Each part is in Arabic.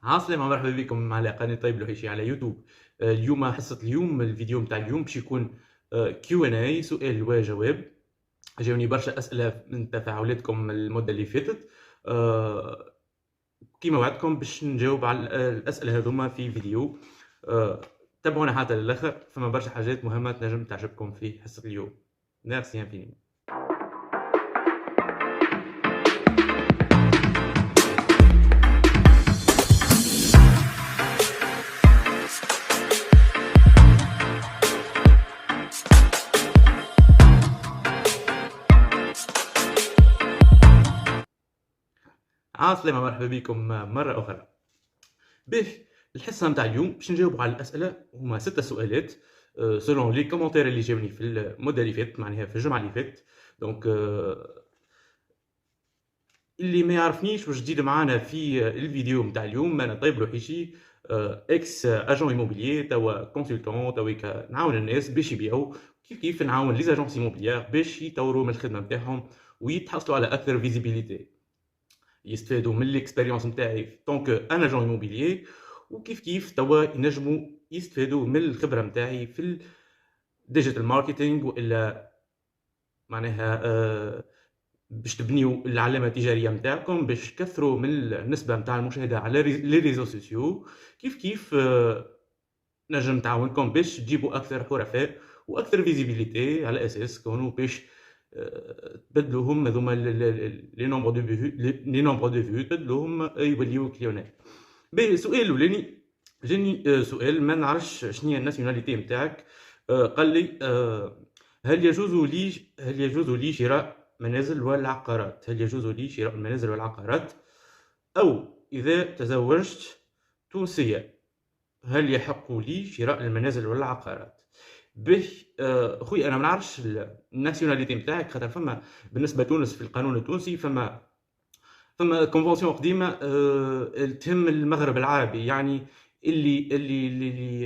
عسلامة، مرحبا بكم على قناة طيب لوحيشي على يوتيوب. اليوم حصة اليوم الفيديو متاع اليوم باش يكون Q&A، سؤال وجواب. جاوني برشا أسئلة من تفاعلاتكم المدة اللي فاتت. آه، كيما وعدتكم باش نجاوب على الأسئلة هذوما في فيديو. تابعونا حتى للآخر، فما برشا حاجات مهمة تنجم تعجبكم في حصة اليوم. ميرسي انفينيمون. عسلامة، مرحبا بكم مرة أخرى. باش الحصة متاع اليوم باش نجاوبوا على الأسئلة، هما 6 سؤالات سولون لي كومونتير اللي جاوني في المدة اللي فاتت، معناها في الجمعة اللي فاتت. دونك اللي ما يعرفنيش واش جديد معانا في الفيديو متاع اليوم، انا طيب روحيشي، اكس اجون ايموبيليي، توا كونسلتون، تويكا نعاون الناس باش يبيعوا، كيف نعاون لي زاجونس ايموبيليير باش يطوروا من الخدمه نتاعهم ويتحصلوا على اكثر فيزيبيليتي، يستفادوا من الاكسبيريونس نتاعي طونك ان اجون ايموبيليي، وكيف توا ينجموا يستفادوا من الخبره نتاعي في الديجيتال ماركتينغ، والا معناها باش تبنيو العلامه التجاريه نتاعكم، باش تكثروا من النسبه نتاع المشاهده على لي ريزو سوسيو. كيف نجم نعاونكم باش تجيبوا اكثر حرفاء واكثر فيزيبيليتي، على اساس كونوا باش تبدلوهم هذوما لي نومبر دو فيو، لي نومبر دو فيو تبدلوهم يوليو كليونير. باهي السؤال الاولاني جاني سؤال، ما نعرفش شنو هي الناسيوناليتي نتاعك. قال لي هل يجوز لي شراء منازل والعقارات؟ هل يجوز لي شراء المنازل والعقارات؟ أو إذا تزوجت تونسية هل يحق لي شراء المنازل والعقارات؟ به خويا أنا ما نعرفش الناسيوناليتي نتاعك، خاطر فما بالنسبة لتونس في القانون التونسي فما كونفونسيون قديمة تهم المغرب العربي، يعني اللي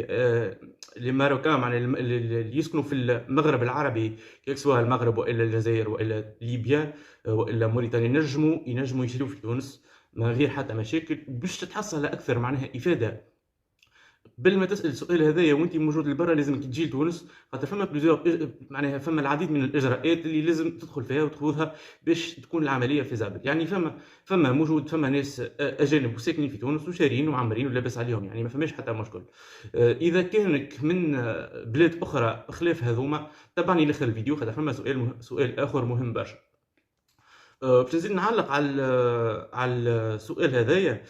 ماروكان، معناها اللي يسكنوا في المغرب العربي، سواء المغرب والا الجزائر والا ليبيا والا موريتانيا، ينجموا يشريوا في تونس من غير حتى مشاكل، باش تتحصل على اكثر معناها افاده. قبل ما تسال السؤال هذايا وانت موجود لبرا لازم تجي لتونس، خاطر فما بليزيور، معناها فما العديد من الاجراءات اللي لازم تدخل فيها وتخوضها باش تكون العمليه فيزابل. يعني فما ناس اجانب وساكنين في تونس وشارين وعامرين ولاباس عليهم، يعني ما فماش حتى مشكل. اذا كانك من بلاد اخرى خلاف هذوما، تابعني لاخر الفيديو، خاطر فما سؤال اخر مهم برشا. باش نزيد نعلق على السؤال هذايا.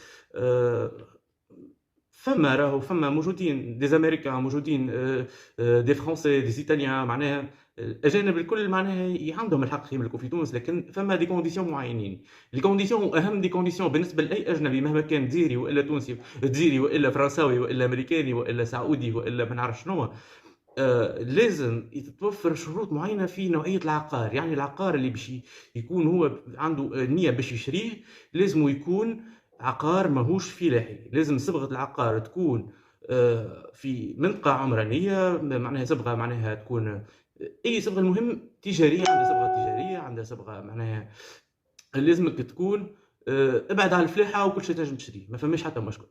فما موجودين دي زاميريكان، موجودين دي فرونسي، دي ايطاليان، معناها الاجانب الكل معناها عندهم الحق يملكوا في تونس، لكن فما دي كونديسيون معينين. لي كونديسيون اهم دي كونديسيون بالنسبه لاي اجنبي، مهما كان جزيري والا تونسي، جزيري والا فرنساوي والا امريكاني والا سعودي والا ما نعرف شنو، لازم يتوفر شروط معينه في نوعيه العقار. يعني العقار اللي باش يكون هو عنده نيه باش يشريه، لازم يكون عقار ماهوش فلاحي، لازم صبغه العقار تكون في منطقه عمرانيه، معناها صبغه معناها تكون اي صبغه، المهم تجاريه، عندها صبغه تجاريه، عندها صبغه معناها لازمك تكون ابعد على الفلاحه وكل شيء تنجم تشريه، ما فماش حتى مشكل.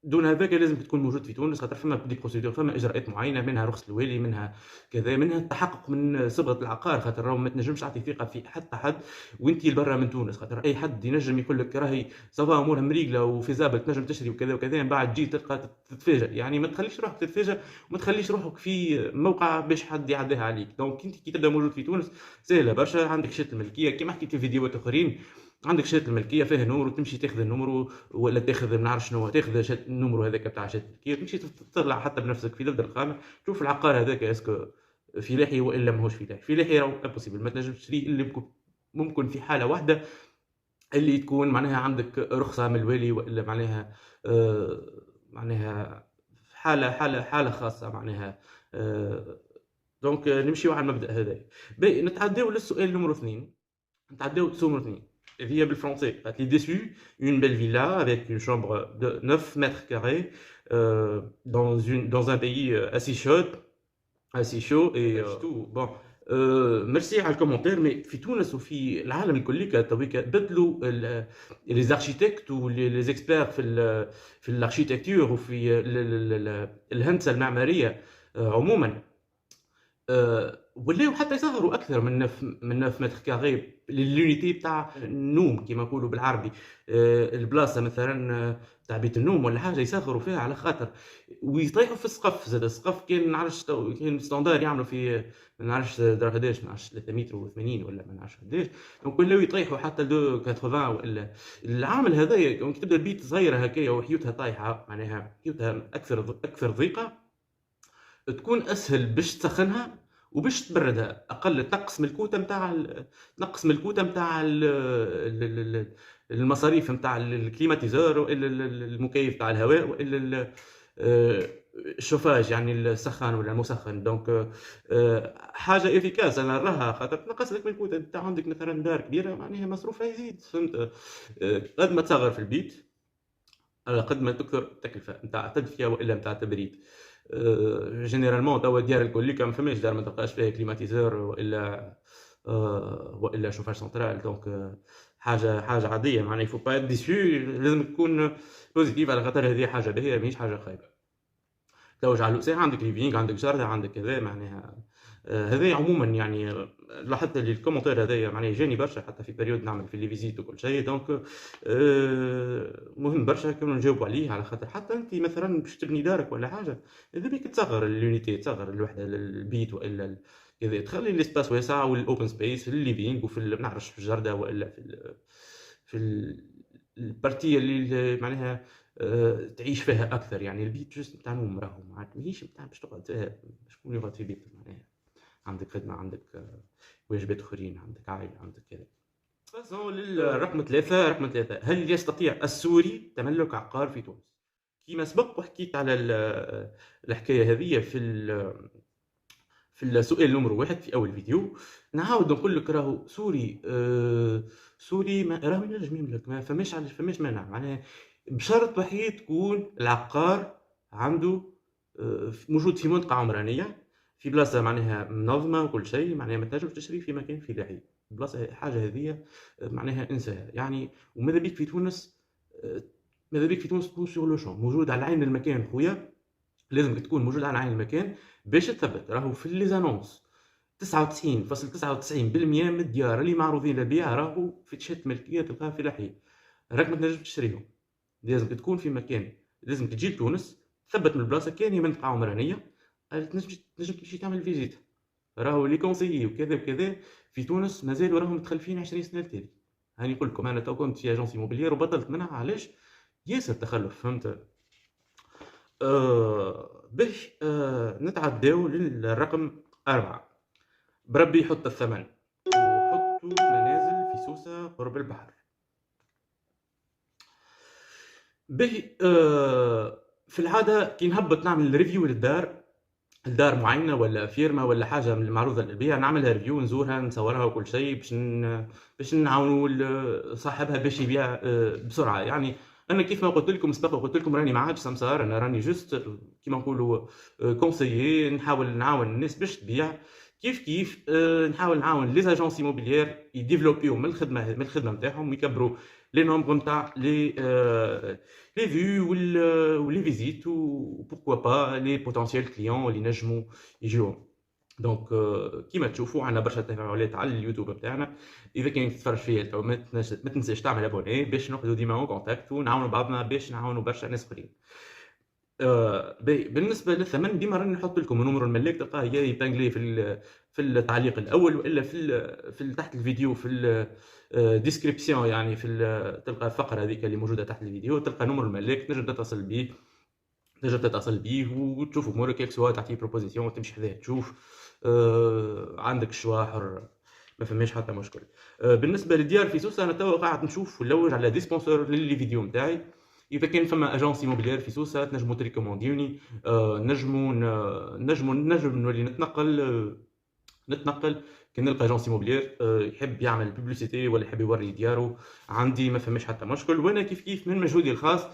دون هذاك لازم تكون موجود في تونس، خاطر فما دي بروسيدور، فما اجراءات معينه، منها رخصه الوالي، منها كذا، منها التحقق من صبغه العقار، خاطر راهو ما تنجمش تعطي ثقه في حتى حد وانت برا من تونس، خاطر اي حد ينجم يقول لك راهي صافا امورها مريقله وفيزابل تنجم تشري وكذا وكذا، من بعد تجي تلقى تتفاجئ. يعني ما تخليش روحك تتفاجئ وما تخليش روحك في موقع باش حد يعديها عليك. دونك انت كي تبدا موجود في تونس سهله برشا، عندك شهاده الملكيه كما حكيت في فيديوهات اخرين، عندك شهاده الملكيه فيها نمر، وتمشي تاخذ النمر، ولا تاخذ ما نعرف شنو، تاخذ النمر هذاك تاع شهاده الملكيه، تمشي تطلع حتى بنفسك في دفتر القامه، تشوف العقار هذاك اسكو فلاحي والا ماهوش فلاحي. فلاحي راهو امبوسيبل، ما تنجمش تشريه الا ممكن في حاله واحده، اللي تكون معناها عندك رخصه من الوالي، والا معناها معناها حاله خاصه معناها. دونك نمشيو على المبدا هذا. باهي نتعداو للسؤال نمرو 2. نتعداو سؤال نمرو 2 هي بالفرنسي، قالت لي déçu une belle villa avec une chambre de 9 mètres carrés dans un pays assez chaud et tout. Bon, ميرسي على الكومنتير. مي في تونس وفي العالم الكل تويك بدلوا لي زاركتيكت ولي زيكسبير في الاركيتكتور وفي الهندسه المعماريه عموما، ولاو حتى يسهروا اكثر من 9 متر كاري للونيتي تاع النوم كيما نقولوا بالعربي. البلاصه مثلا تاع بيت النوم ولا حاجه يسهروا فيها على خاطر ويطيحوا في السقف. زاد السقف كان نعرفش كان ستاندار يعملوا في ما نعرفش درا قداش، ما نعرفش 3 متر و80 ولا ما نعرفش قداش. دونك ولاو يطيحوا حتى 280 ولا العامل هذايا. كي تبدا البيت صغيره هكايا وحيوتها طايحه معناها حيوتها اكثر ضيقه، تكون اسهل باش تسخنها وباش تبردها. اقل تنقص من الكوته نتاع تنقص من الكوته نتاع المصاريف نتاع الكليماتيزور والا المكيف تاع الهواء والا الشوفاج يعني السخان ولا المسخن. دونك حاجه افيكاس انا نراها خاطر تنقص لك من الكوته. انت عندك مثلا دار كبيره معناها مصروفها يزيد، فهمت؟ قد ما تصغر في البيت على قد ما تكثر التكلفه نتاع التدفئه والا نتاع التبريد. جينيرالمون توا الديار الكل كان ما فماش دار ما تلقاش فيها كليماتيزور والا شوفاج سنترال. دونك حاجه عاديه معناها يفو با ديسو، لازم تكون بوزيتيف على خاطر هذه حاجه باهيه ماهيش حاجه خايبه. تو جعلوا ساعه عندك ليفينغ عندك جاردن عندك كذا معناها. هذا عموما يعني لاحظت اللي الكومنتير هذايا معناها جاني برشا حتى في بريود نعمل في لي فيزيت وكل شيء. دونك مهم برشا كنا نجاوبوا عليه على خاطر حتى انت مثلا باش تبني دارك ولا حاجه اذا بيك تصغر اليونيتي تصغر الوحده البيت والا كذا تخلي الاسباس واسع والاوبن سبيس في الليفينغ وفي ما نعرفش في الجردة والا في البارتيه اللي معناها تعيش فيها اكثر. يعني البيت جوست نتاع نوم راهو ماهيش نتاع باش تقعد فيها. شكون يقعد في بيت معناها عندك خدمه عندك واجبات اخرين عندك عائله عندك كذا. فصلوا للرقم 3. رقم 3، هل يستطيع السوري تملك عقار في تونس؟ كيما سبق وحكيت على الحكايه هذه في السؤال نمرو 1 في اول فيديو. نعاود نقول لك راهو سوري سوري راهو ينجم يملك، ما فماش مانع معناها بشرط وحيد تكون العقار عنده موجود في منطقه عمرانيه في بلاصه معناها منظمه وكل شيء. معناها ما تنجمش تشري في مكان فلاحي بلاصه حاجه هذه معناها انساها يعني. وماذا بيك في تونس ماذا بيك في تونس تكون سور لو شون موجود على عين المكان خويا. لازم تكون موجود على عين المكان باش تثبت. راهو في لي زانونس 99.99% من الديار اللي معروضين للبيع راهو في تشهد ملكيه تلقاها فلاحيه. راك ما تنجمش تشريهم. لازم تكون في مكان، لازم تجي لتونس تثبت من البلاصه كان هي منطقه عمرانيه تنجم تمشي تعمل فيزيت. راهو لي كونسيي وكذا وكذا في تونس مازالوا راهم متخلفين 20 سنه التالي. هاني نقول لكم انا تو كنت في اجونسي موبيليير وبطلت منها علاش ياسر تخلف، فهمت؟ باش نتعداو للرقم 4. بربي يحط الثمن وحطوا منازل في سوسة قرب البحر. باهي في العادة كي نهبط نعمل ريفيو للدار معينة ولا فيرما ولا حاجة من المعروضة للبيع نعملها ريفيو نزورها نصورها وكل شيء باش نعاونوا صاحبها باش يبيع بسرعة. يعني انا كيف ما قلت لكم سبق وقلت لكم راني ما عادش سمسار، انا راني جوست كيما نقولوا كونسيي نحاول نعاون الناس باش تبيع. كيف نحاول نعاون لي زاجونسي موبيليير يديفلوبيو من الخدمه نتاعهم ويكبروا لي نومبر نتاع لي فيو ولي فيزيت و بوركوا با لي بوتونسييل كليون اللي نجموا يجيو. دونك كيما تشوفوا عندنا برشا تفاعلات على اليوتيوب نتاعنا. اذا كان تتفرج فيا تو ما تنساش تعمل ابوني باش نقعدوا ديما اون كونتاكت ونعاونوا بعضنا باش نعاونوا برشا ناس اخرين. بالنسبه للثمن ديما راني نحط لكم نمر الملاك تلقاه يا يبانجلي في التعليق الاول والا في تحت الفيديو في الديسكريبسيون يعني تلقى الفقره هذيك اللي موجوده تحت الفيديو تلقى نمر الملاك تنجم تتصل بيه وتشوف امورك ياك سواء تعطيه بروبوزيسيون وتمشي حذاه تشوف. عندك الشوا حر ما فماش حتى مشكل. بالنسبه للديار في سوسه انا توا قاعد نشوف ونلوج على دي سبونسور للي فيديو نتاعي. اذا كان فما اجونسي موبيلير في سوسه تنجموا تريكومونديوني نجموا نولي نتنقل كي نلقى اجونسي موبيلير يحب يعمل بوبليسيتي ولا يحب يوري ديارو عندي ما فماش حتى مشكل. وانا كيف من مجهودي الخاص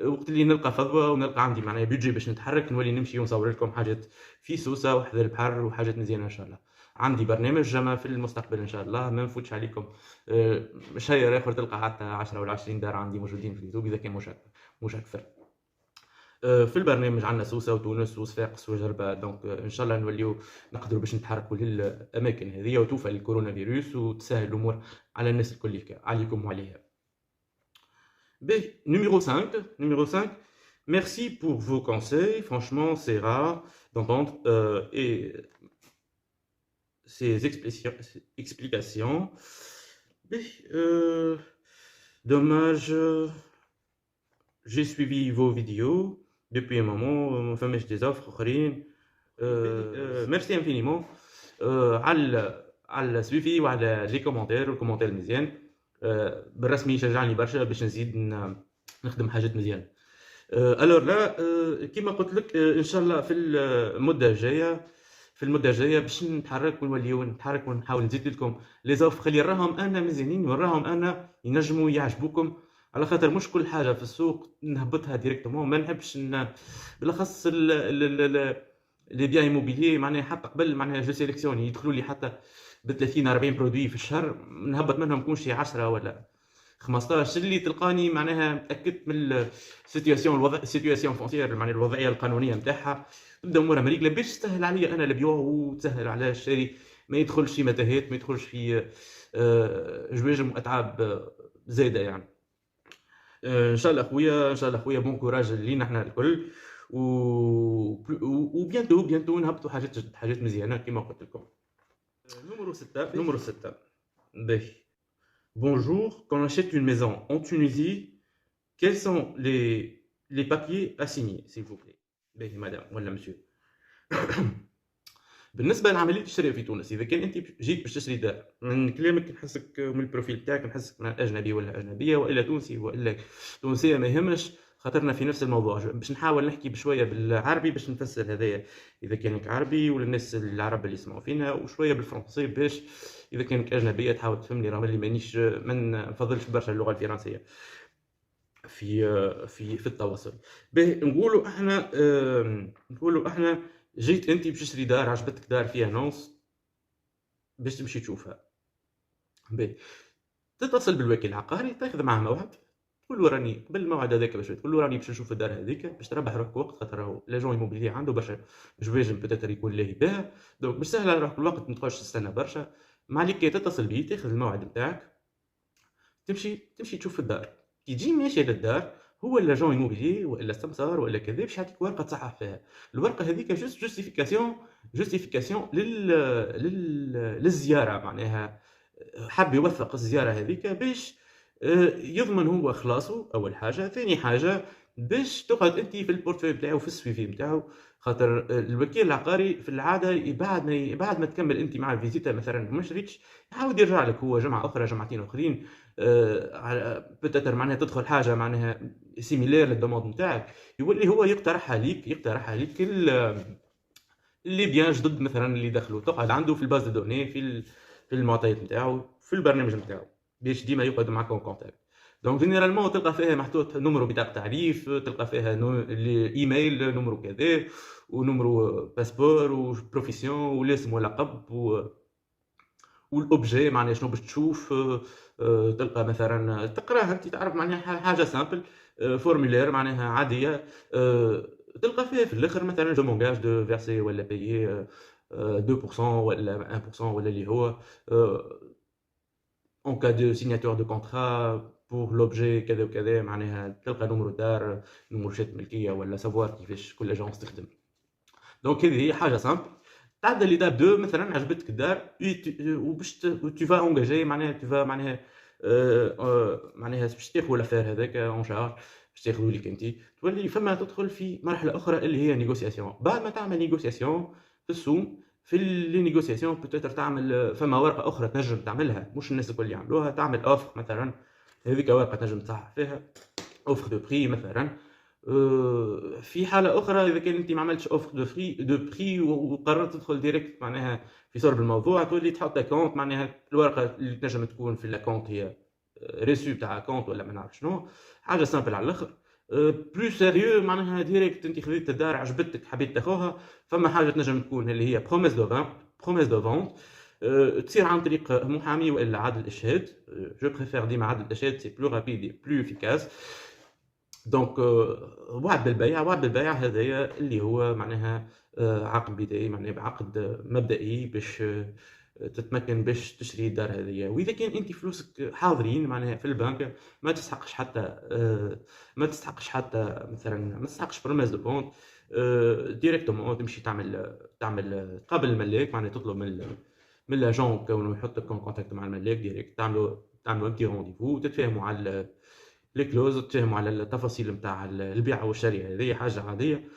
وقت اللي نلقى فضوه ونلقى عندي معناها بيدجي باش نتحرك نولي نمشي ونصور لكم حاجات في سوسه وحذا البحر وحاجات مزيانه ان شاء الله. عندي برنامج جما في المستقبل ان شاء الله ما نفوتش عليكم. شهر اخر تلقى حتى 10 ولا 20 دار عندي موجودين في اليوتيوب اذا كان مش اكثر. في البرنامج عندنا سوسه وتونس وصفاقس وجربه، دونك ان شاء الله نوليو نقدروا باش نتحركوا للاماكن هذه وتوفى الكورونا فيروس وتسهل الامور على الناس الكل عليكم وعليها. B, numéro 5, merci pour vos conseils. Franchement, c'est rare d'entendre et ces explications. B, dommage, j'ai suivi vos vidéos depuis un moment, فماش des offres اخرين. merci infiniment على السويفي وعلى لي كومونتير والكومونتير مزيان. بالرسمي يشجعني برشا باش نزيد نخدم حاجات مزيانه. الور لا كيما قلت لك ان شاء الله في المده الجايه باش نتحرك ونحاول نزيد لكم لي زوفر اللي راهم انا مزيانين وراهم انا ينجموا يعجبوكم، على خاطر مش كل حاجه في السوق نهبطها ديريكتومون. ما نحبش بالاخص لي بيان ايموبيليي معناها حتى قبل معناها جو سيليكسيون يدخلوا لي حتى ب 30 40 برودوي في الشهر، نهبط منهم كل شيء 10 ولا 15 اللي تلقاني معناها متاكد من السيتوياسيون فونسيير معناها الوضعيه القانونيه نتاعها، تبدا امورها مريقله باش تسهل عليا انا البيوع وتسهل على الشاري، ما يدخلش في متاهات، ما يدخلش في جواجم واتعاب زايده يعني. ان شاء الله اخويا بون كوراج لينا احنا الكل وبيانتو نهبطوا حاجات مزيانه كما قلت لكم. numéro 6. Bonjour, quand on achète une maison en Tunisie, quels sont les papiers à signer, s'il vous plaît? madame ولا monsieur. بالنسبه لعمليه الشراء في تونس، اذا كان انت جيت باش تشري دار، من كلامك نحسك من البروفيل تاعك نحسك اجنبي ولا اجنبيه والا تونسي والا تونسيه، ما يهمش خاطرنا في نفس الموضوع. باش نحاول نحكي بشويه بالعربي باش نفسر هذايا اذا كانك عربي ولا الناس العرب اللي يسمعوا فينا، وشويه بالفرنسي باش اذا كانك اجنبيه تحاول تفهمني. رغم اللي مانيش ما نفضلش برشا اللغه الفرنسيه في التواصل. نقولوا احنا جيت انت باش تشري دار، عجبتك دار فيها نونس باش تمشي تشوفها، تتصل بالوكيل العقاري، تاخذ معاه موعد، تقول له راني قبل الموعد هذاك باش تقول له راني باش نشوف الدار هذيك باش تربح روحك وقت، خاطر راهو لاجون ايموبيلي عنده برشا جواجم بتاتر يكون لاهي بها، دونك باش سهل على روحك الوقت، ما تقعدش تستنى برشا. ما عليك تتصل بيه، تاخذ الموعد نتاعك، تمشي تشوف الدار. كي تجي ماشي للدار، هو لاجون ايموبيلي ولا السمسار ولا كذا باش يعطيك ورقه تصحح فيها. الورقه هذيك جوستيفيكاسيون للزياره، معناها حاب يوثق الزياره هذيك باش يضمن هو خلاصه اول حاجه. ثاني حاجه باش تقعد انت في البورتفوي نتاعو في السويفي نتاعو، خاطر الوكيل العقاري في العاده بعد ما تكمل انت مع الفيزيتا مثلا ما شريتش، يعاود يرجع لك هو جمعه اخرى جمعتين اخرين، بتاتر معناها تدخل حاجه معناها سيميلير للدوموند نتاعك، يولي هو يقترحها ليك اللي بيان جدد مثلا اللي دخلوا، تقعد عنده في الباز دو دوني في المعطيات نتاعو في البرنامج نتاعو باش ديما يقعد معك اون كونتاكت. دونك جينيرالمون تلقى فيها محطوط نمرو بطاقه تعريف، تلقى فيها الايميل نمرو كذا ونمرو باسبور وبروفيسيون والاسم ولقب والاوبجي معناها شنو باش تشوف. تلقى مثلا تقراها انت تعرف معناها حاجه سامبل، فورمولير معناها عاديه. تلقى فيها في الاخر مثلا جو مونغاج دو فيرسي ولا بايي 2% ولا 1% ولا اللي هو en cas de signature de contrat pour l'objet كذا وكذا، معناها تلقى نمرو دار، نمرو شهاده ملكيه ولا سافوار كيفاش كل اجونس تخدم. دونك هذه هي حاجه سامبل. تعدى ليتاب 2 مثلا عجبتك الدار وباش تو فا انجاجي معناها باش تاخذ لافير هذاك اون شارج، باش تاخذوا لك انت، تولي فما تدخل في مرحله اخرى اللي هي نيغوسياسيون. بعد ما تعمل نيغوسياسيون في السوم، في لي نيغوسياسيون بوتيتر تعمل فما ورقه اخرى تنجم تعملها، مش الناس الكل يعملوها، تعمل اوفر مثلا، هذيك ورقه تنجم تصحح فيها اوفر دو بري مثلا. في حاله اخرى اذا كان انت ما عملتش اوفر دو بري وقررت تدخل ديريكت معناها في صلب الموضوع، تولي تحط اكونت، معناها الورقه اللي تنجم تكون في الاكونت هي ريسو تاع اكونت ولا ما نعرف شنو، حاجه سامبل على الاخر. بلو سيريو معناها ديريكت انت خذيت الدار عجبتك حبيت تاخوها، فما حاجه تنجم تكون اللي هي بروميس دو فان، بروميس دو فونت تصير عن طريق محامي والا عدل اشهاد. جو بريفير ديما عدل الاشهاد، سي بلو رابيد اي بلو افيكاس. دونك وعد بالبيع هذايا اللي هو معناها عقد بدائي، معناها عقد مبدئي باش تتمكن باش تشري الدار هذيا. واذا كان انت فلوسك حاضرين معناها في البنك ما تستحقش حتى مثلا ما تستحقش برمز دو بونت. ديريكتومون تمشي تعمل تقابل الملاك، معناها تطلب من لاجون كونه يحطك اون كونتاكت مع الملاك ديريكت، تعملوا انتي رونديفو، تتفاهموا على لي كلوز، تتفاهموا على التفاصيل نتاع البيع والشراء. هذه حاجه عاديه،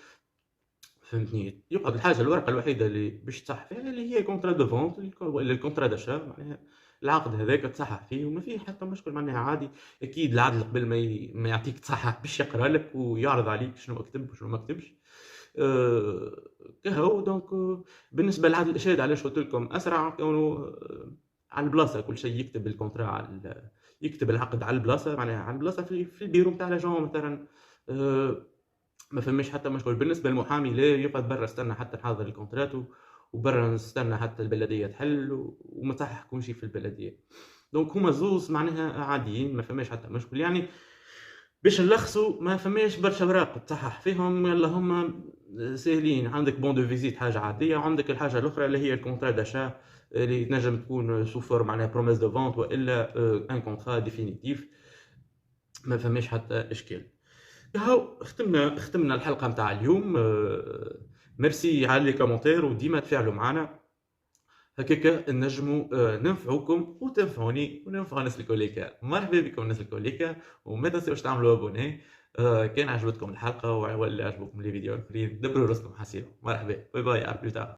فهمتني. يقعد الحاجه الورقه الوحيده اللي باش تصحح فيها اللي هي كونترا دو فونت ولا الكونترا داشا، معناها العقد هذاك تصحح فيه وما فيه حتى مشكل، معناها عادي. اكيد العدل قبل ما يعطيك تصحح باش يقرا لك ويعرض عليك شنو كتب وشنو ما كتبش. كهو دونك بالنسبه للعدل الاشهاد علاش قلت لكم اسرع، كونه على البلاصه كل شيء، يكتب الكونترا يكتب العقد على البلاصه، معناها على البلاصه في البيرو نتاع لاجون مثلا. ما فماش حتى مشكل. بالنسبه للمحامي لا يقعد برا استنى حتى نحضر الكونترات وبرا نستنى حتى البلديه تحل وما تحكمش في البلديه. دونك هما زوز معناها عاديين، ما فماش حتى مشكل. يعني باش نلخصوا ما فماش برشا اوراق تصحح فيهم، يلا هما ساهلين. عندك بون دو فيزيت حاجه عاديه، وعندك الحاجه الاخرى اللي هي الكونترا داشا اللي تنجم تكون سو فور معناها بروميس دو فونت والا ان كونترا ديفينيتيف، ما فماش حتى اشكال. هاو ختمنا الحلقه نتاع اليوم. ميرسي على لي كومونتير وديما تفاعلوا معنا، هكاك نجموا ننفعوكم وتنفعوني وننفعوا الناس الكوليكا. مرحبا بكم الناس الكوليكا، وما تنسوش تعملوا ابوني. كان عجبتكم الحلقه ولا عجبكم لي فيديو الاخرين دبروا راسكم حسيبه. مرحبا، باي باي، على بلو تار.